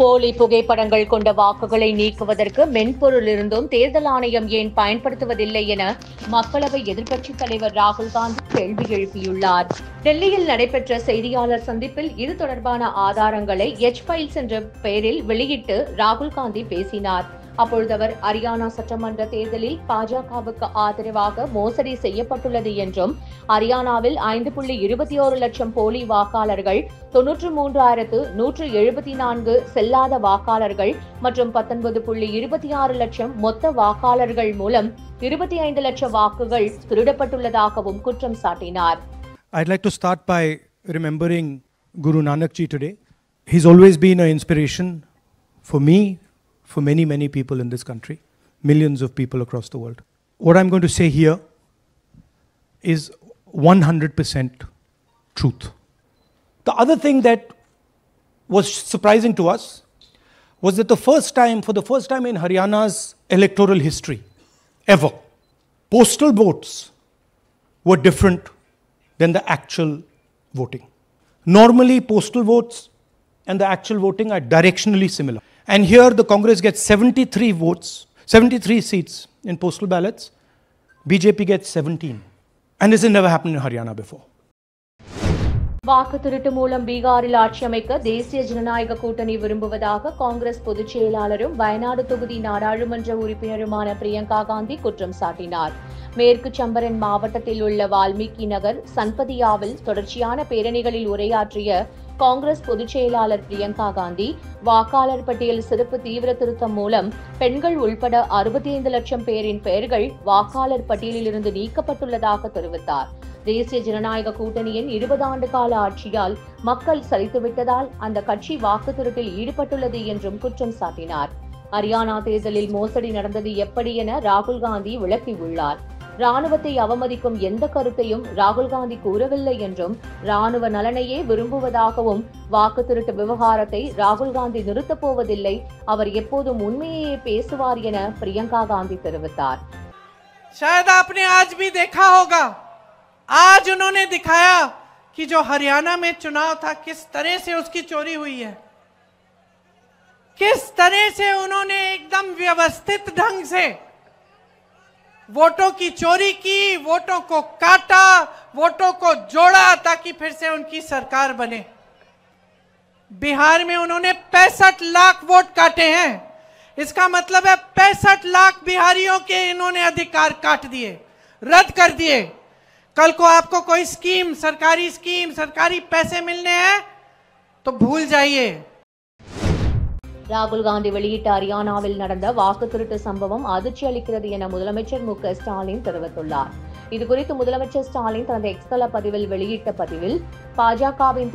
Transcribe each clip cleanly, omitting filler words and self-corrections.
போலி புகைப்படங்கள் கொண்ட வாக்குகளை நீக்குவதற்கு மென்பொருள் இருந்தும் தேர்தல் ஆணையம் ஏன் பயன்படுத்துவதில்லை என மக்களவை எதிர்க்கட்சித் தலைவர் ராகுல் காந்தி கேள்வி எழுப்பியுள்ளார். டெல்லியில் நடைபெற்ற செய்தியாளர் சந்திப்பில் இது தொடர்பான ஆதாரங்களை H-Files என்ற பெயரில் வெளியிட்டு ராகுல் காந்தி பேசினார். அப்பொழுது அவர் ஹரியானா சட்டமன்ற தேர்தலில் பாஜகவுக்கு ஆதரவாக மோசடி செய்யப்பட்டுள்ளது என்றும் ஹரியானாவில் 5.21 லட்சம் போலி வாக்காளர்கள், 93,174 செல்லாத வாக்காளர்கள் மற்றும் 19.26 லட்சம் மொத்த வாக்காளர்கள் மூலம் 25 லட்சம் வாக்குகள் திருடப்பட்டுள்ளதாகவும் குற்றம் சாட்டினார். I'd like to start by remembering Guru Nanak Ji today. He's always been an inspiration for me, for many people in this country, millions of people across the world. What I'm going to say here is 100% truth. The other thing that was surprising to us was that for the first time in Haryana's electoral history ever, postal votes were different than the actual voting. Normally, postal votes and the actual voting are directionally similar. And here the Congress gets 73 seats in postal ballots. BJP gets 17. And this has never happened in Haryana before. வாக்கு திருட்டு மூலம் பீகாரில் ஆட்சி அமைக்க தேசிய ஜனநாயக கூட்டணி விரும்புவதாக காங்கிரஸ் பொதுச் செயலாளரும் வயநாடு தொகுதி நாடாளுமன்ற உறுப்பினருமான பிரியங்கா காந்தி குற்றம் சாட்டினார். மேற்கு சம்பரன் மாவட்டத்தில் உள்ள வால்மீகி நகர் சன்பதியாவில் தொடர்ச்சியான பேரணிகளில் உரையாற்றிய காங்கிரஸ் பொதுச் செயலாளர் பிரியங்கா காந்தி, வாக்காளர் பட்டியல் சிறப்பு தீவிர திருத்தம் மூலம் பெண்கள் உள்பட 65 லட்சம் பேரின் பெயர்கள் வாக்காளர் பட்டியலிலிருந்து நீக்கப்பட்டுள்ளதாக தெரிவித்தார். தேசிய ஜனநாயக கூட்டணியின் 20 ஆண்டு கால ஆட்சியால் மக்கள் சலித்துவிட்டதால் அந்த கட்சி வாக்கு திருட்டில் ஈடுபட்டுள்ளது என்றும் குற்றம் சாட்டினார். ஹரியானா தேர்தலில் மோசடி நடந்தது எப்படி என ராகுல் காந்தி விளக்கியுள்ளார். ராணுவத்தை அவமதிக்கும் எந்த கருத்தையும் ராகுல் காந்தி கூறவில்லை என்றும் ராணுவ நலனையே விரும்புவதாகவும் வாக்கு திருட்டு விவகாரத்தை ராகுல் காந்தி நிறுத்தப் போவதில்லை, அவர் எப்போதும் உண்மையே பேசுவார் என பிரியங்கா காந்தி தெரிவித்தார். शायद आपने आज भी देखा होगा, आज उन्होंने दिखाया कि जो हरियाणा में चुनाव था किस तरह से उसकी चोरी हुई है, किस तरह से उन्होंने एकदम व्यवस्थित ढंग से वोटों की चोरी की, वोटों को काटा, वोटों को जोड़ा ताकि फिर से उनकी सरकार बने. बिहार में उन्होंने 65 लाख वोट काटे हैं. इसका मतलब है 65 लाख बिहारियों के इन्होंने अधिकार काट दिए, रद्द कर दिए. कल को आपको कोई स्कीम, सरकारी पैसे मिलने हैं तो भूल जाइए. ராகுல் காந்தி வெளியிட்ட ஹரியானாவில் நடந்த வாக்கு திருட்டு சம்பவம் அதிர்ச்சி அளிக்கிறது என முதலமைச்சர் மு க ஸ்டாலின் தெரிவித்துள்ளார். இதுகுறித்து முதலமைச்சர் ஸ்டாலின் தனது எக்ஸ்தல பதிவில் வெளியிட்ட பதிவில் பாஜகவின்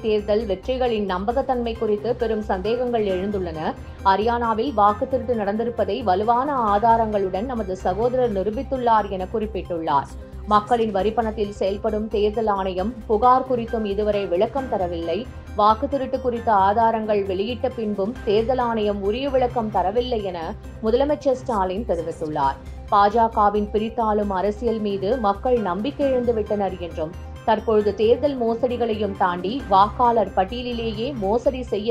தேர்தல் வெற்றிகளின் நம்பகத்தன்மை குறித்து பெரும் சந்தேகங்கள் எழுந்துள்ளன. ஹரியானாவில் வாக்கு திருட்டு நடந்திருப்பதை வலுவான ஆதாரங்களுடன் நமது சகோதரர் நிரூபித்துள்ளார் என குறிப்பிட்டுள்ளார். மக்களின் வரிப்பணத்தில் செயல்படும் தேர்தல் ஆணையம் புகார் குறித்தும் இதுவரை விளக்கம் தரவில்லை. வாக்கு திருட்டு குறித்த ஆதாரங்கள் வெளியிட்ட பின்பும் தேர்தல் ஆணையம் உரிய விளக்கம் தரவில்லை என முதலமைச்சர் ஸ்டாலின் தெரிவித்துள்ளார். பாஜகவின் பிரித்தாளும் அரசியல் மீது மக்கள் நம்பிக்கை இழந்துவிட்டனர் என்றும் தற்பொழுது தேர்தல் மோசடிகளையும் தாண்டி வாக்காளர் பட்டியலிலேயே மோசடி செய்ய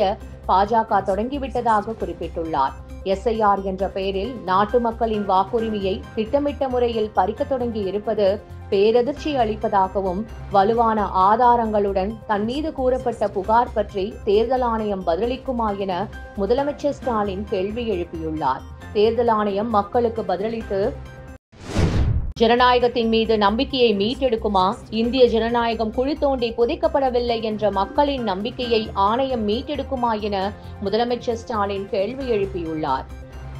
பாஜக தொடங்கிவிட்டதாக குறிப்பிட்டுள்ளார். SIR என்ற பெயரில் நாட்டு மக்களின் வாக்குரிமையை திட்டமிட்ட முறையில் பறிக்க தொடங்கி இருப்பது பேரதிர்ச்சி அளிப்பதாகவும் வலுவான ஆதாரங்களுடன் தன் மீது கூறப்பட்ட புகார் பற்றி தேர்தல் ஆணையம் பதிலளிக்குமா என முதலமைச்சர் ஸ்டாலின் கேள்வி எழுப்பியுள்ளார். தேர்தல் ஆணையம் மக்களுக்கு பதிலளித்து ஜனநாயகத்தின் மீது நம்பிக்கையை மீட்டெடுக்குமா? இந்திய ஜனநாயகம் குழி தோண்டி புதைக்கப்படவில்லை என்ற மக்களின் நம்பிக்கையை ஆணையம் மீட்டெடுக்குமா என முதலமைச்சர் ஸ்டாலின் கேள்வி எழுப்பியுள்ளார்.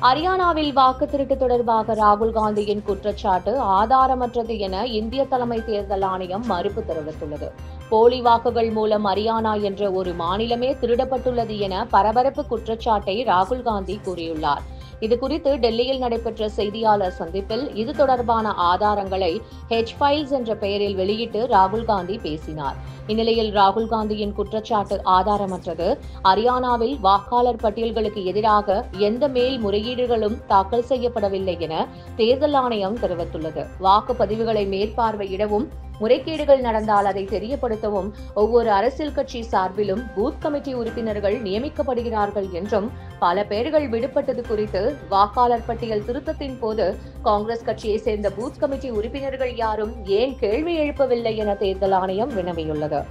ஹரியானாவில் வாக்கு திருட்டு தொடர்பாக ராகுல் காந்தியின் குற்றச்சாட்டு ஆதாரமற்றது என இந்திய தலைமை தேர்தல் ஆணையம் மறுப்பு தெரிவித்துள்ளது. போலி வாக்குகள் மூலம் ஹரியானா என்ற ஒரு மாநிலமே திருடப்பட்டுள்ளது என பரபரப்பு குற்றச்சாட்டை ராகுல் காந்தி கூறியுள்ளார். இதுகுறித்து டெல்லியில் நடைபெற்ற செய்தியாளர் சந்திப்பில் இது தொடர்பான ஆதாரங்களை H-Files என்ற பெயரில் வெளியிட்டு ராகுல் காந்தி பேசினார். இந்நிலையில் ராகுல் காந்தியின் குற்றச்சாட்டு ஆதாரமற்றது, ஹரியானாவில் வாக்காளர் பட்டியல்களுக்கு எதிராக எந்த மேல்முறையீடுகளும் தாக்கல் செய்யப்படவில்லை என தேர்தல் ஆணையம் தெரிவித்துள்ளது. வாக்குப்பதிவுகளை மேற்பார்வையிடவும் முறைகேடுகள் நடந்தால் அதை தெரியப்படுத்தவும் ஒவ்வொரு அரசியல் கட்சி சார்பிலும் பூத் கமிட்டி உறுப்பினர்கள் நியமிக்கப்படுகிறார்கள் என்றும் பல பெயர்கள் விடுபட்டது குறித்து வாக்காளர் பட்டியல் திருத்தத்தின் போது காங்கிரஸ் கட்சியை சேர்ந்த பூத் கமிட்டி உறுப்பினர்கள் யாரும் ஏன் கேள்வி எழுப்பவில்லை என தேர்தல் ஆணையம் வினவியுள்ளது.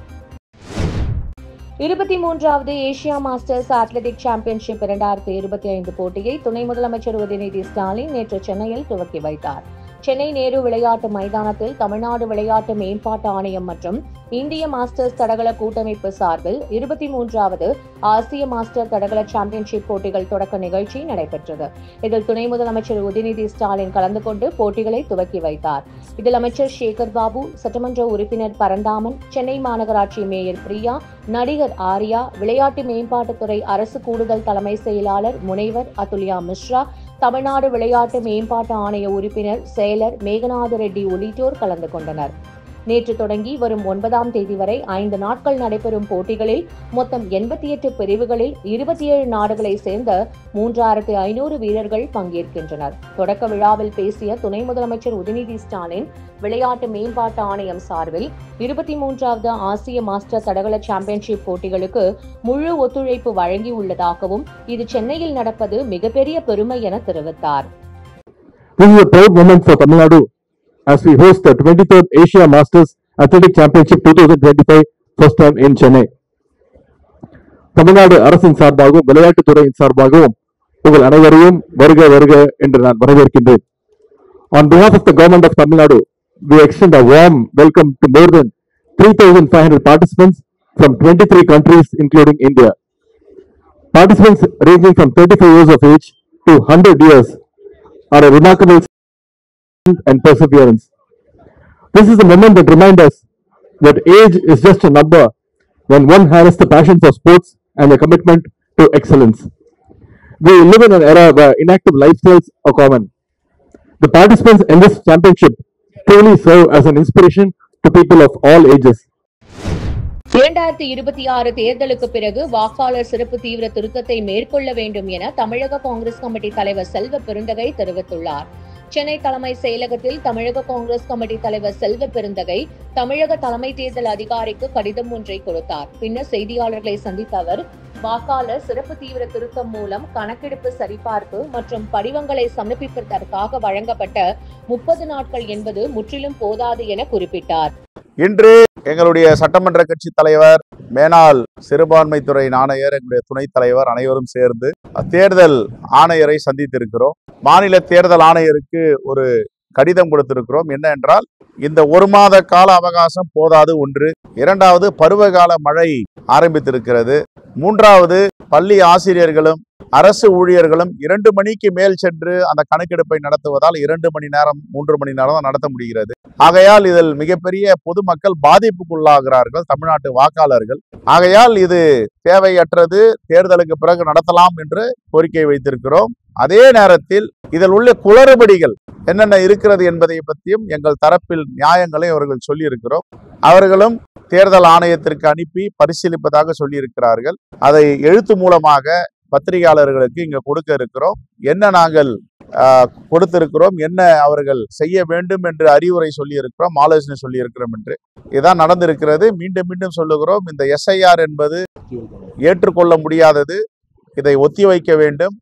23வது ஏசியா மாஸ்டர்ஸ் அத்லெட்டிக் சாம்பியன்ஷிப் 2025 போட்டியை துணை முதலமைச்சர் உதயநிதி ஸ்டாலின் நேற்று சென்னையில் துவக்கி வைத்தார். சென்னை நேரு விளையாட்டு மைதானத்தில் தமிழ்நாடு விளையாட்டு மேம்பாட்டு ஆணையம் மற்றும் இந்திய மாஸ்டர்ஸ் தடகள கூட்டமைப்பு சார்பில் 23வது ஆசிய மாஸ்டர் தடகள சாம்பியன்ஷிப் போட்டிகள் தொடக்க நிகழ்ச்சி நடைபெற்றது. இதில் துணை முதலமைச்சர் உதயநிதி ஸ்டாலின் கலந்து கொண்டு போட்டிகளை துவக்கி வைத்தார். இதில் அமைச்சர் சேகர் பாபு, சட்டமன்ற உறுப்பினர் பரந்தாமன், சென்னை மாநகராட்சி மேயர் பிரியா, நடிகர் ஆர்யா, விளையாட்டு மேம்பாட்டுத்துறை அரசு கூடுதல் தலைமை செயலாளர் முனைவர் அதுல்யா மிஸ்ரா, தமிழ்நாடு விளையாட்டு மேம்பாட்டு ஆணைய உறுப்பினர் செயலர் மேகநாத ரெட்டி உள்ளிட்டோர் கலந்து கொண்டனர். நேற்று தொடங்கி வரும் 9ஆம் தேதி வரை 5 நாட்கள் நடைபெறும் போட்டிகளில் மொத்தம் 88 பிரிவுகளில் 27 நாடுகளை சேர்ந்த 3500 வீரர்கள் பங்கேற்கின்றனர். தொடக்க விழாவில் பேசிய துணை முதலமைச்சர் உதயநிதி ஸ்டாலின், விளையாட்டு மேம்பாட்டு ஆணையம் சார்பில் 23வது ஆசிய மாஸ்டர் தடகள சாம்பியன்ஷிப் போட்டிகளுக்கு முழு ஒத்துழைப்பு வழங்கியுள்ளதாகவும் இது சென்னையில் நடப்பது மிகப்பெரிய பெருமை என தெரிவித்தார். As we host the 23rd Asia Masters Athletic Championship 2025 first time in Chennai. Tamil Nadu அரசின் சார்பாகவும் விளையாட்டுத்துறையின் சார்பாகவும் உங்கள் அனைவரையும் வருக வருக என்று நான் வரவேற்கின்றேன். On behalf of the government of Tamil Nadu, we extend a warm welcome to more than 3,500 participants from 23 countries including India. Participants ranging from 35 years of age to 100 years are a remarkable and perseverance. This is the moment that reminds us that age is just a number when one has the passion for sports and a commitment to excellence. We live in an era where inactive lifestyles are common. The participants in this championship truly serve as an inspiration to people of all ages. 2026 தேர்தலுக்கு பிறகு வாக்காளர் சிறப்பு தீவிர திருத்தத்தை மேற்கொள்ள வேண்டும் என தமிழக காங்கிரஸ் கமிட்டி தலைவர் செல்வ பெருந்தகை தெரிவித்துள்ளார். சென்னை தலைமை செயலகத்தில் தமிழக காங்கிரஸ் கமிட்டி தலைவர் செல்வ பெருந்தகை தமிழக தலைமை தேர்தல் அதிகாரிக்கு கடிதம் ஒன்றை கொடுத்தார். பின்னர் செய்தியாளர்களை சந்தித்த அவர், வாக்காளர் சிறப்பு தீவிர திருத்தம் மூலம் கணக்கெடுப்பு சரிபார்ப்பு மற்றும் படிவங்களை சமர்ப்பிப்பதற்காக வழங்கப்பட்ட 30 நாட்கள் என்பது முற்றிலும் போதாது என குறிப்பிட்டார். இன்று எங்களுடைய சட்டமன்ற கட்சி தலைவர், மேனாள் சிறுபான்மைத்துறை ஆணையர், எங்களுடைய துணைத் தலைவர் அனைவரும் சேர்ந்து தேர்தல் ஆணையரை சந்தித்திருக்கிறோம். மாநில தேர்தல் ஆணையருக்கு ஒரு கடிதம் கொடுத்திருக்கிறோம். என்ன என்றால், இந்த 1 மாத கால அவகாசம் போதாது. ஒன்று. இரண்டாவது, பருவகால மழை ஆரம்பித்திருக்கிறது. மூன்றாவது, பள்ளி ஆசிரியர்களும் அரசு ஊழியர்களும் 2 மணிக்கு மேல் சென்று அந்த கணக்கெடுப்பை நடத்துவதால் 2 மணி நேரம் 3 மணி நேரம் தான் நடத்த முடிகிறது. ஆகையால் இதில் மிகப்பெரிய பொதுமக்கள் பாதிப்புக்குள்ளாகிறார்கள், தமிழ்நாட்டு வாக்காளர்கள். ஆகையால் இது தேவையற்றது, தேர்தலுக்கு பிறகு நடத்தலாம் என்று கோரிக்கை வைத்திருக்கிறோம். அதே நேரத்தில் இதில் உள்ள குளறுபடிகள் என்னென்ன இருக்கிறது என்பதை பற்றியும் எங்கள் தரப்பில் நியாயங்களை அவர்கள் சொல்லியிருக்கிறோம். அவர்களும் தேர்தல் ஆணையத்திற்கு அனுப்பி பரிசீலிப்பதாக சொல்லியிருக்கிறார்கள். அதை எழுத்து மூலமாக பத்திரிகையாளர்களுக்கு இங்க கொடுக்க இருக்கிறோம். என்ன நாங்கள் கொடுத்திருக்கிறோம், என்ன அவர்கள் செய்ய வேண்டும் என்று அறிவுரை சொல்லி இருக்கிறோம், ஆலோசனை சொல்லி இருக்கிறோம் என்று இதான் நடந்திருக்கிறது. மீண்டும் மீண்டும் சொல்லுகிறோம், இந்த SIR என்பது ஏற்றுக்கொள்ள முடியாதது. இதை ஒத்திவைக்க வேண்டும்.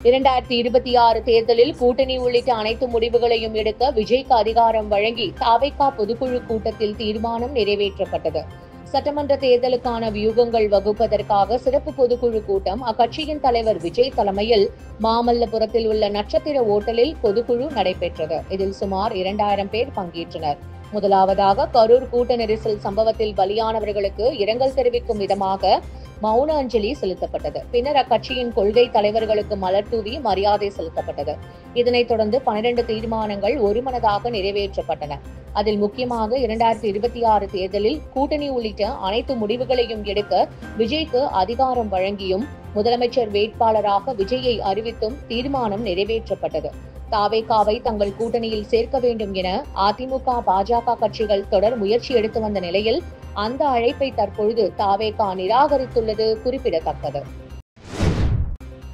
2026 தேர்தலில் கூட்டணி உள்ளிட்ட அனைத்து முடிவுகளையும் எடுக்க விஜய்க்கு அதிகாரம் வழங்கி தாவேகா பொதுக்குழு கூட்டத்தில் தீர்மானம் நிறைவேற்றப்பட்டது. சட்டமன்ற தேர்தலுக்கான வியூகங்கள் வகுப்பதற்காக சிறப்பு பொதுக்குழு கூட்டம் அக்கட்சியின் தலைவர் விஜய் தலைமையில் மாமல்லபுரத்தில் உள்ள நட்சத்திர ஓட்டலில் பொதுக்குழு நடைபெற்றது. இதில் சுமார் 2000 பேர் பங்கேற்றனர். முதலாவதாக கரூர் கூட்ட நெரிசல் சம்பவத்தில் பலியானவர்களுக்கு இரங்கல் தெரிவிக்கும் விதமாக மௌன அஞ்சலி செலுத்தப்பட்டது. பின்னர் அக்கட்சியின் கொள்கை தலைவர்களுக்கு மலர் தூவி மரியாதை செலுத்தப்பட்டது. இதனைத் தொடர்ந்து 12 தீர்மானங்கள் ஒருமனதாக நிறைவேற்றப்பட்டன. அதில் முக்கியமாக 2026 தேர்தலில் கூட்டணி உள்ளிட்ட அனைத்து முடிவுகளையும் எடுக்க விஜய்க்கு அதிகாரம் வழங்கியும் முதலமைச்சர் வேட்பாளராக விஜயை அறிவித்தும் தீர்மானம் நிறைவேற்றப்பட்டது. தாவேகாவை தங்கள் கூட்டணியில் சேர்க்க வேண்டும் என அதிமுக, பாஜக கட்சிகள் தொடர் முயற்சி எடுத்து வந்த நிலையில் அந்த அழைப்பை தற்பொழுது தாவேகா நிராகரித்துள்ளது குறிப்பிடத்தக்கது.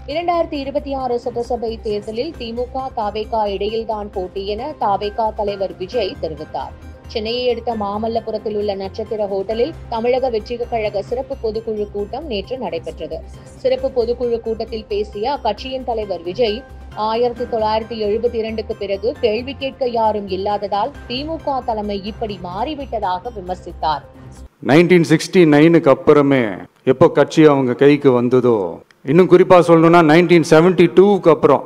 2026 சட்டசபை தேர்தலில் திமுக தாவேகா இடையில்தான் போட்டி என தாவேகா தலைவர் விஜய் தெரிவித்தார். சென்னையை அடுத்த மாமல்லபுரத்தில் உள்ள நட்சத்திர ஹோட்டலில் தமிழக வெற்றிக் கழக சிறப்பு பொதுக்குழு கூட்டம் நேற்று நடைபெற்றது. சிறப்பு பொதுக்குழு கூட்டத்தில் பேசிய அக்கட்சியின் தலைவர் விஜய் 1972க்கு பிறகு கேள்வி கேட்க யாரும் இல்லாததால் திமுக தலைமை இப்படி மாறிவிட்டதாக விமர்சித்தார். 1969க்கு அப்புறமே எப்போ கட்சி அவங்க கைக்கு வந்ததோ, இன்னும் குறிப்பா சொல்லணும்னா 1972க்கு அப்புறம்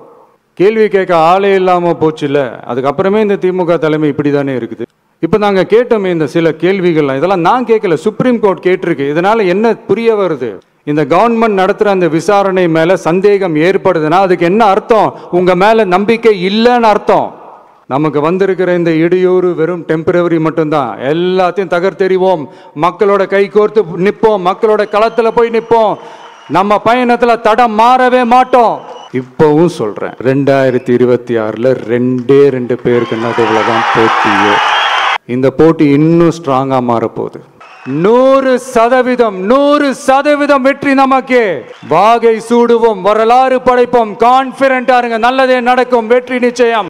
கேள்வி கேட்க ஆளே இல்லாம போச்சுல. அதுக்கப்புறமே இந்த திமுக தலைமை இப்படிதானே இருக்குது. இப்ப நாங்க கேட்டோமே இந்த சில கேள்விகள், இதெல்லாம் நான் கேட்கல, சுப்ரீம் கோர்ட் கேட்டிருக்கு. இதனால என்ன புரிய வருது? இந்த கவர்மெண்ட் நடத்துற அந்த விசாரணை மேல சந்தேகம் ஏற்படுதுன்னா அதுக்கு என்ன அர்த்தம்? உங்க மேல நம்பிக்கை இல்லைன்னு அர்த்தம். நமக்கு வந்திருக்கிற இந்த இடையூறு வெறும் டெம்பரவரி மட்டும்தான். எல்லாத்தையும் தகர்த்தெறிவோம், மக்களோட கை கோர்த்து நிற்போம், மக்களோட களத்துல போய் நிற்போம். நம்ம பயணத்துல தடம் மாறவே மாட்டோம். இப்பவும் சொல்றேன், 2026ல 2 பேருக்கு நடுவுலதான் போட்டியே. இந்த போட்டி இன்னும் ஸ்ட்ராங்கா மாறப்போகுது. 100% வெற்றி நமக்கு. வாகை சூடுவோம், வரலாறு படைப்போம், கான்பிடென்டா இருங்க, நல்லதே நடக்கும், வெற்றி நிச்சயம்.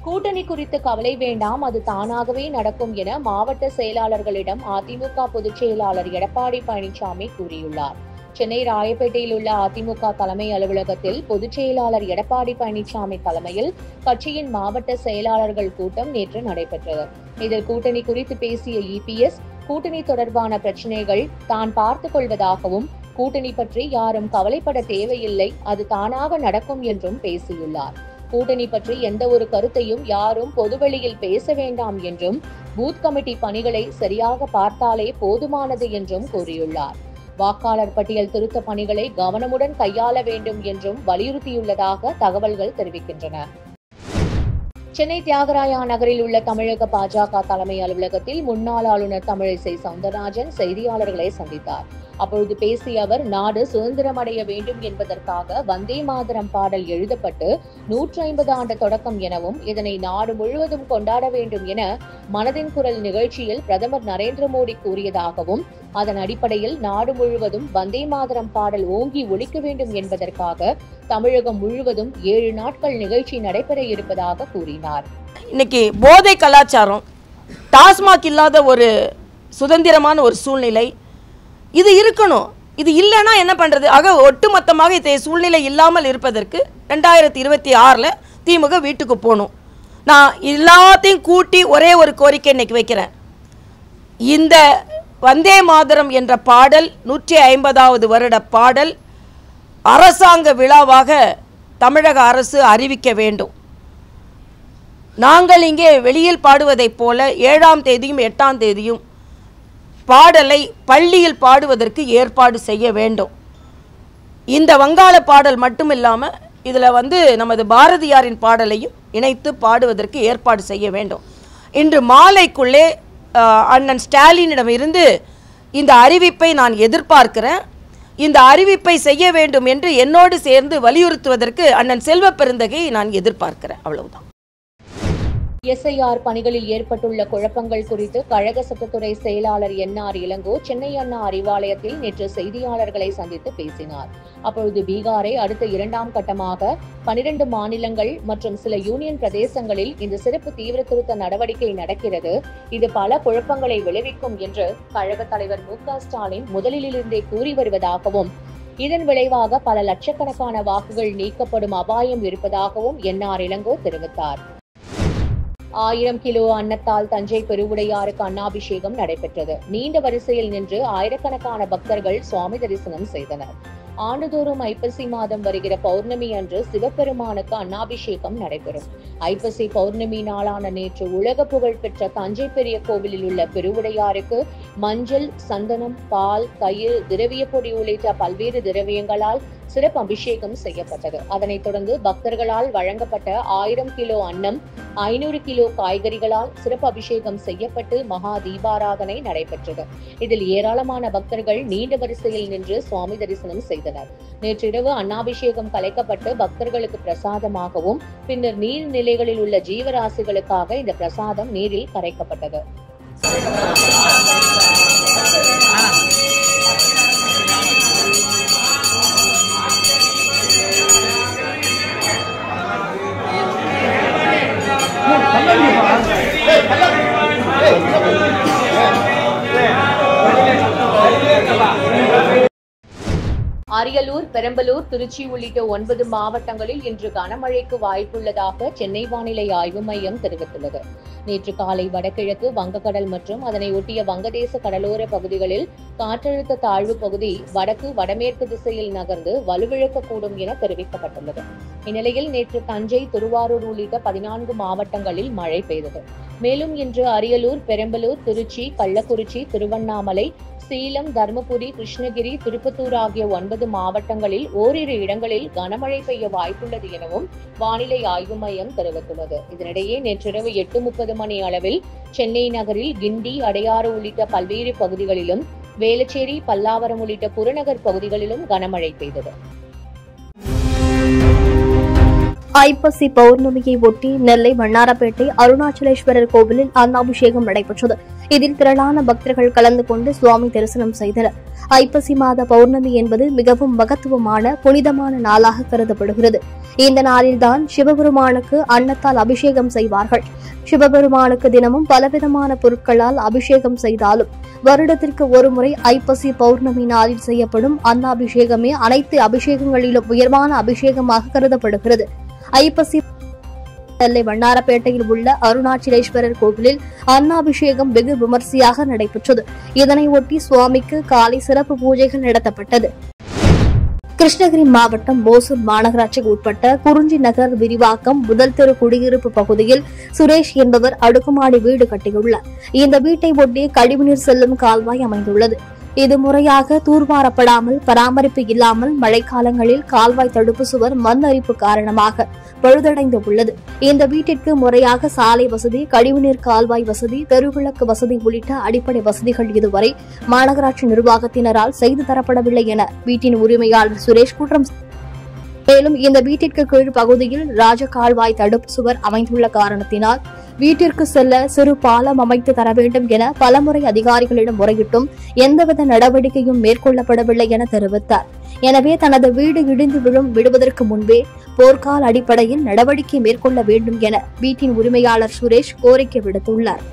கூட்டணி குறித்து கவலை வேண்டாம், அது தானாகவே நடக்கும் என மாவட்ட செயலாளர்களிடம் அதிமுக பொதுச் செயலாளர் எடப்பாடி பழனிசாமி கூறியுள்ளார். சென்னை ராயப்பேட்டையில் உள்ள அதிமுக தலைமை அலுவலகத்தில் பொதுச் செயலாளர் எடப்பாடி பழனிசாமி தலைமையில் கட்சியின் மாவட்ட செயலாளர்கள் கூட்டம் நேற்று நடைபெற்றது. இதில் கூட்டணி குறித்து பேசிய இபிஎஸ், கூட்டணி தொடர்பான பிரச்சனைகள் தான் பார்த்துக் கொள்வதாகவும், கூட்டணி பற்றி யாரும் கவலைப்பட தேவையில்லை, அது தானாக நடக்கும் என்றும் பேசியுள்ளார். கூட்டணி பற்றி எந்த ஒரு கருத்தையும் யாரும் பொதுவெளியில் பேச வேண்டாம் என்றும், பூத் கமிட்டி பணிகளை சரியாக பார்த்தாலே போதுமானது என்றும் கூறியுள்ளார். வாக்காளர் பட்டியல் திருத்த பணிகளை கவனமுடன் கையாள வேண்டும் என்றும் வலியுறுத்தியுள்ளதாக தகவல்கள் தெரிவிக்கின்றன. சென்னை தியாகராயா நகரில் உள்ள தமிழக பாஜக தலைமை அலுவலகத்தில் முன்னாள் ஆளுநர் தமிழிசை சவுந்தரராஜன் செய்தியாளர்களை சந்தித்தார். அப்பொழுது பேசிய அவர், நாடு சுதந்திரமடைய வேண்டும் என்பதற்காக வந்தே மாதரம் பாடல் எழுதப்பட்டு 150 ஆண்டு தொடக்கம் எனவும், இதனை நாடு முழுவதும் கொண்டாட வேண்டும் என மனதின் குரல் நிகழ்ச்சியில் பிரதமர் நரேந்திர மோடி கூறியதாகவும், அதன் அடிப்படையில் நாடு முழுவதும் வந்தே மாதரம் பாடல் ஓங்கி ஒலிக்க வேண்டும் என்பதற்காக தமிழகம் முழுவதும் 7 நாட்கள் நிகழ்ச்சி நடைபெற இருப்பதாக கூறினார். இன்னைக்கு போதை கலாச்சாரம், டாஸ்மாக் இல்லாத ஒரு சுதந்திரமான ஒரு சூழ்நிலை இது இருக்கணும். இது இல்லைன்னா என்ன பண்றது? ஆக ஒட்டுமொத்தமாக இந்த சூழ்நிலை இல்லாமல் இருப்பதற்கு 2026ல் திமுக வீட்டுக்கு போகணும். நான் எல்லாத்தையும் கூட்டி ஒரே ஒரு கோரிக்கை இன்னைக்கு வைக்கிறேன். இந்த வந்தே மாதரம் என்ற பாடல் 150வது வருட பாடல் அரசாங்க விழாவாக தமிழக அரசு அறிவிக்க வேண்டும். நாங்கள் இங்கே வெளியில் பாடுவதைப் போல 7ஆம் தேதியும் 8ஆம் தேதியும் பாடலை பள்ளியில் பாடுவதற்கு ஏற்பாடு செய்ய வேண்டும். இந்த வங்காள பாடல் மட்டும் இல்லாமல் இதில் நமது பாரதியாரின் பாடலையும் இணைத்து பாடுவதற்கு ஏற்பாடு செய்ய வேண்டும். இன்று மாலைக்குள்ளே அண்ணன் ஸ்டாலினிடமிருந்து இந்த அறிவிப்பை நான் எதிர்பார்க்கிறேன். இந்த அறிவிப்பை செய்ய வேண்டும் என்று என்னோடு சேர்ந்து வலியுறுத்துவதற்கு அண்ணன் செல்வ பெருந்தகையை நான் எதிர்பார்க்கிறேன். அவ்வளவுதான். எஸ்ஐஆர் பணிகளில் ஏற்பட்டுள்ள குழப்பங்கள் குறித்து கழக சட்டத்துறை செயலாளர் என்.ஆர். இளங்கோ சென்னை அண்ணா அறிவாலயத்தில் நேற்று செய்தியாளர்களை சந்தித்து பேசினார். அப்பொழுது பீகாரை அடுத்த 2ஆம் கட்டமாக 12 மாநிலங்கள் மற்றும் சில யூனியன் பிரதேசங்களில் இந்த சிறப்பு தீவிர திருத்த நடவடிக்கை நடக்கிறது. இது பல குழப்பங்களை விளைவிக்கும் என்று கழக தலைவர் மு.க. ஸ்டாலின் முதலிலிருந்தே கூறி வருவதாகவும், இதன் விளைவாக பல லட்சக்கணக்கான வாக்குகள் நீக்கப்படும் அபாயம் இருப்பதாகவும் என்.ஆர். இளங்கோ தெரிவித்தார். 1000 கிலோ அன்னத்தால் தஞ்சை பெருவுடையாருக்கு அன்னாபிஷேகம் நடைபெற்றது. நீண்ட வரிசையில் நின்று ஆயிரக்கணக்கான பக்தர்கள் சுவாமி தரிசனம் செய்தனர். ஆண்டுதோறும் ஐப்பசி மாதம் வருகிற பௌர்ணமி அன்று சிவபெருமானுக்கு அன்னாபிஷேகம் நடைபெறும். ஐப்பசி பௌர்ணமி நாளான நேற்று உலக புகழ் பெற்ற தஞ்சை பெரிய கோவிலில் உள்ள பெருவுடையாருக்கு மஞ்சள், சந்தனம், பால், தயிர், திரவிய பொடி உள்ளிட்ட பல்வேறு திரவியங்களால் சிறப்பு அபிஷேகம் செய்யப்பட்டது. அதனைத் தொடர்ந்து பக்தர்களால் வழங்கப்பட்ட 1000 கிலோ அன்னம், 500 கிலோ காய்கறிகளால் சிறப்பு அபிஷேகம் செய்யப்பட்டு மகா தீபாராதனை நடைபெற்றது. இதில் ஏராளமான பக்தர்கள் நீண்ட வரிசையில் நின்று சுவாமி தரிசனம் செய்தனர். நேற்றிரவு அன்னாபிஷேகம் கலைக்கப்பட்டு பக்தர்களுக்கு பிரசாதமாகவும், பின்னர் நீர்நிலைகளில் உள்ள ஜீவராசிகளுக்காக இந்த பிரசாதம் நீரில் கரைக்கப்பட்டது. அரியலூர், பெரம்பலூர், திருச்சி உள்ளிட்ட 9 மாவட்டங்களில் இன்று கனமழைக்கு வாய்ப்புள்ளதாக சென்னை வானிலை ஆய்வு மையம் தெரிவித்துள்ளது. நேற்று காலை வடகிழக்கு வங்கக்கடல் மற்றும் அதனை ஒட்டிய வங்கதேச கடலோர பகுதிகளில் காற்றழுத்த தாழ்வு பகுதி வடக்கு வடமேற்கு திசையில் நகர்ந்து வலுவிழக்கக்கூடும் என தெரிவிக்கப்பட்டுள்ளது. இந்நிலையில் நேற்று தஞ்சை, திருவாரூர் உள்ளிட்ட 14 மாவட்டங்களில் மழை பெய்தது. மேலும் இன்று அரியலூர், பெரம்பலூர், திருச்சி, கள்ளக்குறிச்சி, திருவண்ணாமலை, சேலம், தருமபுரி, கிருஷ்ணகிரி, திருப்பத்தூர் ஆகிய 9 மாவட்டங்களில் ஓரிரு இடங்களில் கனமழை பெய்ய வாய்ப்புள்ளது எனவும் வானிலை ஆய்வு மையம் தெரிவித்துள்ளது. இதனிடையே நேற்றிரவு 8:30 மணி அளவில் சென்னை நகரில் கிண்டி, அடையாறு உள்ளிட்ட பல்வேறு பகுதிகளிலும், வேளச்சேரி, பல்லாவரம் உள்ளிட்ட புறநகர் பகுதிகளிலும் கனமழை பெய்தது. ஐப்பசி பௌர்ணமியை ஒட்டி நெல்லை வண்ணாரப்பேட்டை அருணாச்சலேஸ்வரர் கோவிலில் அன்னாபிஷேகம் நடைபெற்றது. இதில் திரளான பக்தர்கள் கலந்து கொண்டு சுவாமி தரிசனம் செய்தனர். ஐப்பசி மாத பௌர்ணமி என்பது மிகவும் மகத்துவமான புனிதமான நாளாக கருதப்படுகிறது. இந்த நாளில்தான் சிவபெருமானுக்கு அன்னத்தால் அபிஷேகம் செய்வார்கள். சிவபெருமானுக்கு தினமும் பலவிதமான பொருட்களால் அபிஷேகம் செய்தாலும் வருடத்திற்கு ஒருமுறை ஐப்பசி பௌர்ணமி நாளில் செய்யப்படும் அன்னாபிஷேகமே அனைத்து அபிஷேகங்களிலும் உயர்வான அபிஷேகமாக கருதப்படுகிறது. ஐப்பசி நெல்லை வண்ணாரப்பேட்டையில் உள்ள அருணாச்சலேஸ்வரர் கோவிலில் அன்னாபிஷேகம் வெகு விமர்சையாக நடைபெற்றது. இதனை ஒட்டி சுவாமிக்கு காலை சிறப்பு பூஜைகள் நடத்தப்பட்டது. கிருஷ்ணகிரி மாவட்டம் ஓசூர் மாநகராட்சிக்கு உட்பட்ட குறிஞ்சி நகர் விரிவாக்கம் முதல் தெரு குடியிருப்பு பகுதியில் சுரேஷ் என்பவர் அடுக்குமாடி வீடு கட்டியுள்ளார். இந்த வீட்டை ஒட்டி கழிவுநீர் செல்லும் கால்வாய் அமைந்துள்ளது. இது முறையாக தூர்வாரப்படாமல், பராமரிப்பு இல்லாமல் மழைக்காலங்களில் கால்வாய் தடுப்பு சுவர் மண் அரிப்பு காரணமாக பழுதடைந்து உள்ளது. இந்த வீட்டிற்கு முறையாக சாலை வசதி, கழிவுநீர் கால்வாய் வசதி, தெருவிளக்கு வசதி உள்ளிட்ட அடிப்படை வசதிகள் இதுவரை மாநகராட்சி நிர்வாகத்தினரால் செய்து தரப்படவில்லை என வீட்டின் உரிமையாளர் சுரேஷ் குற்றம். மேலும் இந்த வீட்டிற்கு கீழ் பகுதியில் ராஜ கால்வாய் தடுப்பு சுவர் அமைந்துள்ள காரணத்தினால் வீட்டிற்கு செல்ல சிறு பாலம் அமைத்து தர வேண்டும் என பலமுறை அதிகாரிகளிடம் முறையிட்டும் எந்தவித நடவடிக்கையும் மேற்கொள்ளப்படவில்லை என தெரிவித்தார். எனவே தனது வீடு இடிந்து விடுவதற்கு முன்பே போர்க்கால அடிப்படையில் நடவடிக்கை மேற்கொள்ள வேண்டும் என வீட்டின் உரிமையாளர் சுரேஷ் கோரிக்கை விடுத்துள்ளார்.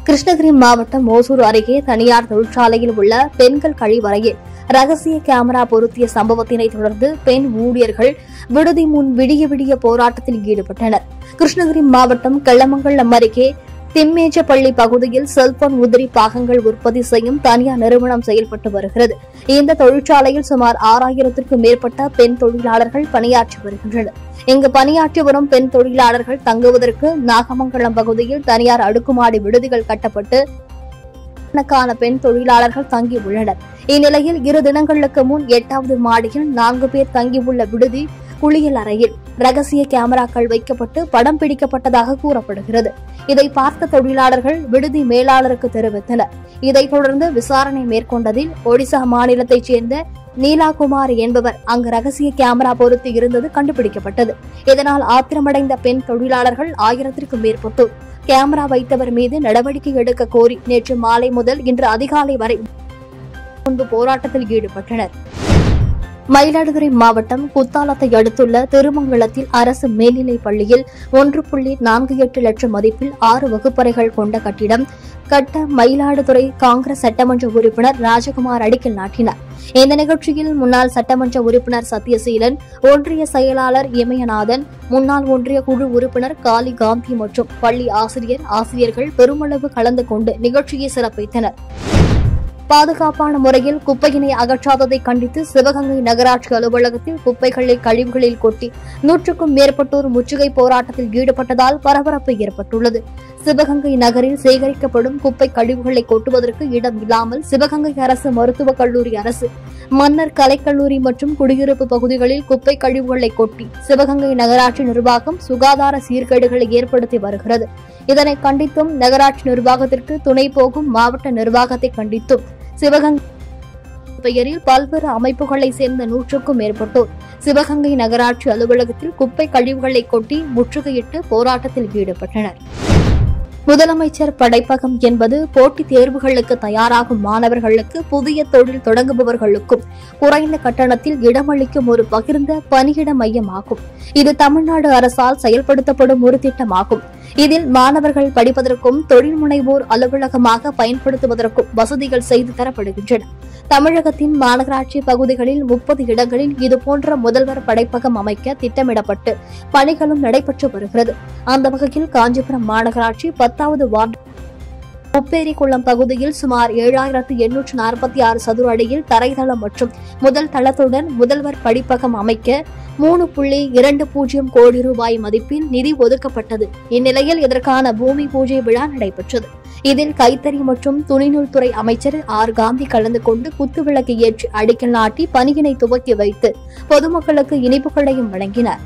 கிருஷ்ணகிரி மாவட்டம் ஓசூர் அருகே தனியார் தொழிற்சாலையில் உள்ள பெண்கள் கழிவறையில் ரகசிய கேமரா பொருத்திய சம்பவத்தினை தொடர்ந்து பெண் ஊழியர்கள் விடுதி முன் விடிய போராட்டத்தில் ஈடுபட்டனர். கிருஷ்ணகிரி மாவட்டம் கெள்ளமங்கலம் அருகே திம்மேஜப்பள்ளி பகுதியில் செல்போன் உதிரி பாகங்கள் உற்பத்தி செய்யும் தனியார் நிறுவனம் செயல்பட்டு வருகிறது. இந்த தொழிற்சாலையில் சுமார் 6000க்கும் மேற்பட்ட பெண் தொழிலாளர்கள் பணியாற்றி வருகின்றனர். இங்கு பணியாற்றி வரும் பெண் தொழிலாளர்கள் தங்குவதற்கு நாகமங்கலம் பகுதியில் தனியார் அடுக்குமாடி விடுதிகள் கட்டப்பட்டு கணக்கான பெண் தொழிலாளர்கள் தங்கியுள்ளனர். இந்நிலையில் 2 தினங்களுக்கு முன் 8வது மாடியில் 4 பேர் தங்கியுள்ள விடுதி குளியல் அறையில் ரகசிய கேமராக்கள் வைக்கப்பட்டு படம் பிடிக்கப்பட்டதாக கூறப்படுகிறது. இதை பார்த்த தொழிலாளர்கள் விடுதி மேலாளருக்கு தெரிவித்தனர். இதைத் தொடர்ந்து விசாரணை மேற்கொண்டதில் ஒடிசா மாநிலத்தைச் சேர்ந்த நீலாகுமாரி என்பவர் அங்கு ரகசிய கேமரா பொருத்தி இருந்தது கண்டுபிடிக்கப்பட்டது. இதனால் ஆத்திரமடைந்த பெண் தொழிலாளர்கள் 1000க்கும் மேற்பட்டோர் கேமரா வைத்தவர் மீது நடவடிக்கை எடுக்க கோரி நேற்று மாலை முதல் இன்று அதிகாலை வரை முன்பு போராட்டத்தில் ஈடுபட்டனர். மயிலாடுதுறை மாவட்டம் குத்தாலத்தை அடுத்துள்ள திருமங்கலத்தில் அரசு மேல்நிலைப் பள்ளியில் 1.48 லட்சம் மதிப்பில் 6 வகுப்பறைகள் கொண்ட கட்டிடம் கட்ட மயிலாடுதுறை காங்கிரஸ் சட்டமன்ற உறுப்பினர் ராஜகுமார் அடிக்கல் நாட்டினார். இந்த நிகழ்ச்சியில் முன்னாள் சட்டமன்ற உறுப்பினர் சத்யசீலன், ஒன்றிய செயலாளர் இமயநாதன், முன்னாள் ஒன்றிய குழு உறுப்பினர் காளி காந்தி மற்றும் பள்ளி ஆசிரியர்கள் பெருமளவு கலந்து கொண்டு நிகழ்ச்சியை சிறப்பித்தனர். பாதுகாப்பான முறையில் குப்பையினை அகற்றாததை கண்டித்து சிவகங்கை நகராட்சி அலுவலகத்தில் குப்பைகளை கழிவுகளில் கொட்டி 100க்கும் மேற்பட்டோர் முற்றுகை போராட்டத்தில் ஈடுபட்டதால் பரபரப்பு ஏற்பட்டுள்ளது. சிவகங்கை நகரில் சேகரிக்கப்படும் குப்பை கழிவுகளை கொட்டுவதற்கு இடம் இல்லாமல் சிவகங்கை அரசு மருத்துவக் கல்லூரி, அரசு மன்னர் கலைக்கல்லூரி மற்றும் குடியிருப்பு பகுதிகளில் குப்பை கழிவுகளை கொட்டி சிவகங்கை நகராட்சி நிர்வாகம் சுகாதார சீர்கேடுகளை ஏற்படுத்தி வருகிறது. இதனை கண்டித்தும் நகராட்சி நிர்வாகத்திற்கு துணை போகும் மாவட்ட நிர்வாகத்தை கண்டித்தும் சிவகங்கை பெயரில் பல்வேறு அமைப்புகளை சேர்ந்த 100க்கும் மேற்பட்டோர் சிவகங்கை நகராட்சி அலுவலகத்தில் குப்பை கழிவுகளை கொட்டி முற்றுகையிட்டு போராட்டத்தில் ஈடுபட்டனர். முதலமைச்சர் படைப்பகம் என்பது போட்டித் தேர்வுகளுக்கு தயாராகும் மாணவர்களுக்கு, புதிய தொழில் தொடங்குபவர்களுக்கும் குறைந்த கட்டணத்தில் இடமளிக்கும் ஒரு பகிர்ந்த பணியிட மையமாகும். இது தமிழ்நாடு அரசால் செயல்படுத்தப்படும் ஒரு திட்டமாகும். இதில் மாணவர்கள் படிப்பதற்கும் தொழில் முனைவோர் அலுவலகமாக பயன்படுத்துவதற்கும் வசதிகள் செய்து தரப்படுகின்றன. தமிழகத்தின் மாநகராட்சி பகுதிகளில் 30 இடங்களில் இதுபோன்ற முதல்வர் படைப்பகம் அமைக்க திட்டமிடப்பட்டு பணிகளும் நடைபெற்று வருகிறது. அந்த வகையில் காஞ்சிபுரம் மாநகராட்சி 10வது வார்டு முப்பேரிக்குளம் பகுதியில் சுமார் 7846 சதுர அடியில் தரைதளம் மற்றும் முதல் தளத்துடன் முதல்வர் படிப்பகம் அமைக்க 3.20 கோடி ரூபாய் மதிப்பில் நிதி ஒதுக்கப்பட்டது. இந்நிலையில் இதற்கான பூமி பூஜை விழா நடைபெற்றது. இதில் கைத்தறி மற்றும் துணிநூல் துறை அமைச்சர் ஆர் காந்தி கலந்து கொண்டு குத்துவிளக்கு ஏற்றி அடிக்கல் நாட்டி பணியினை துவக்கி வைத்து பொதுமக்களுக்கு இனிப்புகளையும் வழங்கினார்.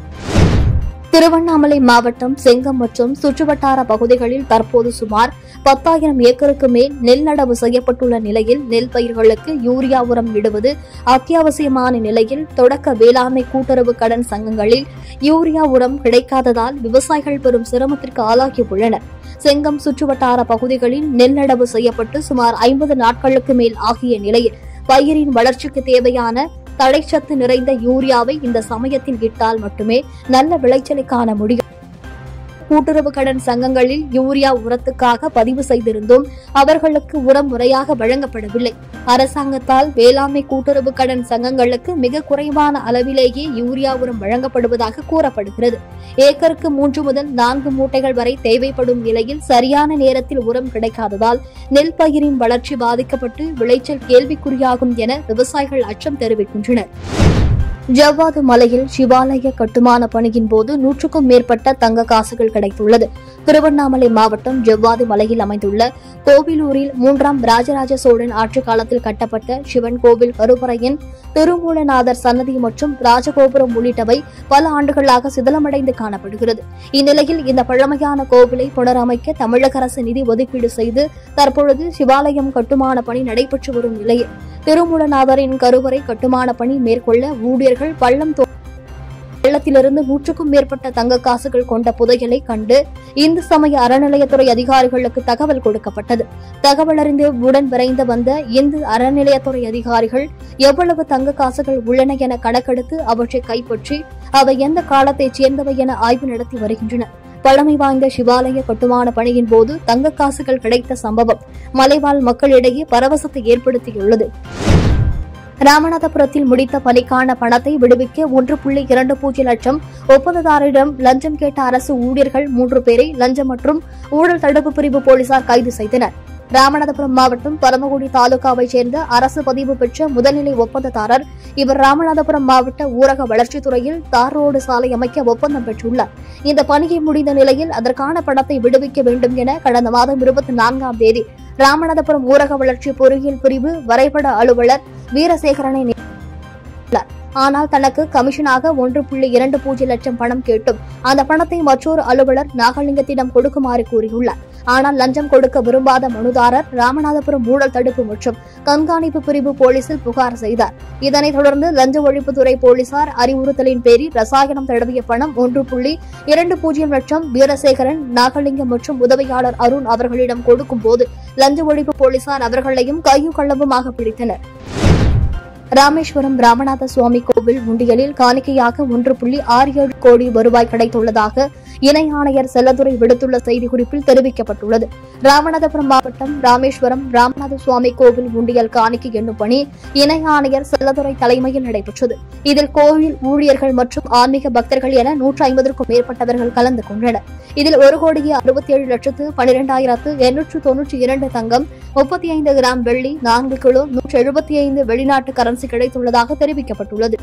திருவண்ணாமலை மாவட்டம் செங்கம் மற்றும் சுற்றுவட்டார பகுதிகளில் தற்போது சுமார் 10,000 ஏக்கருக்கு மேல் நெல் நடவு செய்யப்பட்டுள்ள நிலையில் நெல் பயிர்களுக்கு யூரியா உரம் இடுவது அத்தியாவசியமான நிலையில் தொடக்க வேளாண்மை கூட்டுறவு கடன் சங்கங்களில் யூரியா உரம் கிடைக்காததால் விவசாயிகள் பெரும் சிரமத்திற்கு ஆளாகியுள்ளனர். செங்கம் சுற்றுவட்டார பகுதிகளில் நெல் நடவு செய்யப்பட்டு சுமார் 50 நாட்களுக்கு மேல் ஆகிய நிலையில் பயிரின் வளர்ச்சிக்கு தேவையான தழைச்சத்து நிறைந்த யூரியாவை இந்த சமயத்தில் இட்டால் மட்டுமே நல்ல விளைச்சலை காண முடியும். கூட்டுறவு கடன் சங்கங்களில் யூரியா உரத்துக்காக பதிவு செய்திருந்தும் அவர்களுக்கு உரம் முறையாக வழங்கப்படவில்லை. அரசாங்கத்தால் வேளாண்மை கூட்டுறவு கடன் சங்கங்களுக்கு மிக குறைவான அளவிலேயே யூரியா உரம் வழங்கப்படுவதாக கூறப்படுகிறது. ஏக்கருக்கு 3 முதல் 4 மூட்டைகள் வரை தேவைப்படும் நிலையில் சரியான நேரத்தில் உரம் கிடைக்காததால் நெல் பயிரின் வளர்ச்சி பாதிக்கப்பட்டு விளைச்சல் கேள்விக்குறியாகும் என விவசாயிகள் அச்சம் தெரிவிக்கின்றனர். ஜவ்வாது மலையில் சிவாலய கட்டுமான பணியின் போது 100க்கும் மேற்பட்ட தங்க காசுகள் கிடைத்துள்ளது. திருவண்ணாமலை மாவட்டம் ஜவ்வாது மலையில் அமைந்துள்ள கோவிலூரில் 3ஆம் ராஜராஜ சோழன் ஆட்சிக் காலத்தில் கட்டப்பட்ட சிவன் கோவில் கருவறையின் திருமூலநாதர் சன்னதி மற்றும் ராஜகோபுரம் உள்ளிட்டவை பல ஆண்டுகளாக சிதலமடைந்து காணப்படுகிறது. இந்நிலையில் இந்த பழமையான கோவிலை புனரமைக்க தமிழக அரசு நிதி ஒதுக்கீடு செய்து தற்பொழுது சிவாலயம் கட்டுமான பணி நடைபெற்று வரும் நிலையில் திருமூலநாதரின் கருவறை கட்டுமான பணி மேற்கொள்ள ஊழியர்கள் பள்ளத்திலிருந்து 100க்கும் மேற்பட்ட தங்க காசுகள் கொண்ட புதையலை கண்டு இந்து சமய அறநிலையத்துறை அதிகாரிகளுக்கு தகவல் கொடுக்கப்பட்டது. தகவல் அறிந்து உடன் விரைந்து வந்த இந்து அறநிலையத்துறை அதிகாரிகள் எவ்வளவு தங்க காசுகள் உள்ளன என கணக்கெடுத்து அவற்றை கைப்பற்றி அவை எந்த காலத்தைச் சேர்ந்தவை என ஆய்வு நடத்தி வருகின்றனர். பழமை வாய்ந்த சிவாலய கட்டுமான பணியின் போது தங்க காசுகள் கிடைத்த சம்பவம் மலைவாழ் மக்களிடையே பரவசத்தை ஏற்படுத்தியுள்ளது. ராமநாதபுரத்தில் முடித்த பணிக்கான பணத்தை விடுவிக்க 1.20 லட்சம் ஒப்பந்ததாரரிடம் லஞ்சம் கேட்ட அரசு ஊழியர்கள் 3 பேரை லஞ்சம் மற்றும் ஊழல் தடுப்பு பிரிவு போலீசார் கைது செய்தனர். ராமநாதபுரம் மாவட்டம் பரமக்குடி தாலுகாவைச் சேர்ந்த அரசு பதிவு பெற்ற முதல்நிலை ஒப்பந்ததாரர் இவர் ராமநாதபுரம் மாவட்ட ஊரக வளர்ச்சித்துறையில் தார் ரோடு சாலை அமைக்க ஒப்பந்தம் பெற்றுள்ளார். இந்த பணியை முடிந்த நிலையில் அதற்கான பணத்தை விடுவிக்க வேண்டும் என கடந்த மாதம் 24ஆம் தேதி ராமநாதபுரம் ஊரக வளர்ச்சி பொறியியல் பிரிவு வரைபட அலுவலர் வீரசேகரனை ஆனால் தனக்கு கமிஷனாக 1.20 லட்சம் பணம் கேட்டும் அந்த பணத்தை மற்றொரு அலுவலர் நாகலிங்கத்திடம் கொடுக்குமாறு கூறியுள்ளார். ஆனால் லஞ்சம் கொடுக்க விரும்பாத மனுதாரர் ராமநாதபுரம் ஊழல் தடுப்பு மற்றும் கண்காணிப்பு பிரிவு போலீசில் புகார் செய்தார். இதனைத் தொடர்ந்து லஞ்ச ஒழிப்புத்துறை போலீசார் அறிவுறுத்தலின் பேரில் ரசாயனம் தடவிய பணம் 1.20 லட்சம் வீரசேகரன், நாகலிங்கம் மற்றும் உதவியாளர் அருண் அவர்களிடம் கொடுக்கும் போது லஞ்ச ஒழிப்பு போலீசார் அவர்களையும் கையும் களவுமாக பிடித்தனர். ராமேஸ்வரம் ராமநாத சுவாமி கோவில் உண்டியலில் காணிக்கையாக 1.67 கோடி வருவாய் கிடைத்துள்ளதாக இணை ஆணையர் செல்லதுரை விடுத்துள்ள செய்திக்குறிப்பில் தெரிவிக்கப்பட்டுள்ளது. ராமநாதபுரம் மாவட்டம் ராமேஸ்வரம் ராமநாத சுவாமி கோவில் உண்டியல் காணிக்கை எண்ணும் பணி இணை ஆணையர் செல்லதுரை தலைமையில் நடைபெற்றது. இதில் கோவில் ஊழியர்கள் மற்றும் ஆன்மீக பக்தர்கள் என 150க்கும் மேற்பட்டவர்கள் கலந்து கொண்டனர். இதில் 1,67,12,892 தங்கம், 35 கிராம் வெள்ளி, 4 கிலோ 175 வெளிநாட்டு கரன்சி கிடைத்துள்ளதாக தெரிவிக்கப்பட்டுள்ளது.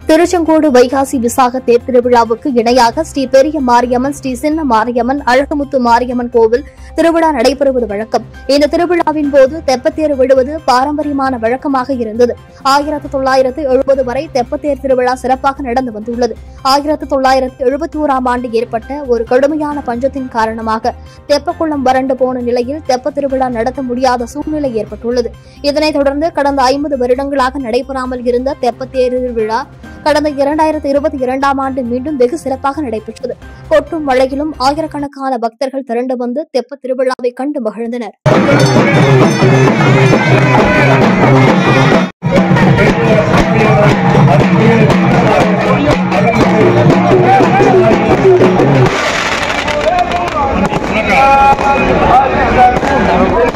திருச்செங்கோடு வைகாசி விசாக தேர் திருவிழாவுக்கு இணையாக ஸ்ரீ பெரிய மாரியம்மன், ஸ்ரீ சின்ன மாரியம்மன், அழகுமுத்து மாரியம்மன் கோவில் திருவிழா நடைபெறுவது வழக்கம். இந்த திருவிழாவின் போது தெப்பத்தேர் விடுவது பாரம்பரியமான வழக்கமாக இருந்தது. 1970 வரை தெப்பத்தேர் திருவிழா சிறப்பாக நடந்து வந்துள்ளது. 1971ஆம் ஆண்டு ஏற்பட்ட ஒரு கடுமையான பஞ்சத்தின் காரணமாக தெப்பக்குளம் வறண்டு போன நிலையில் தெப்ப திருவிழா நடத்த முடியாத சூழ்நிலை ஏற்பட்டுள்ளது. இதனைத் தொடர்ந்து கடந்த 50 வருடங்களாக நடைபெறாமல் இருந்த தெப்பத்தேர் திருவிழா கடந்த 2022ஆம் ஆண்டு மீண்டும் வெகு சிறப்பாக நடைபெற்றது. கொட்டும் மழையிலும் ஆயிரக்கணக்கான பக்தர்கள் திரண்டு வந்து தெப்ப திருவிழாவை கண்டு மகிழ்ந்தனர். Hare Krishna,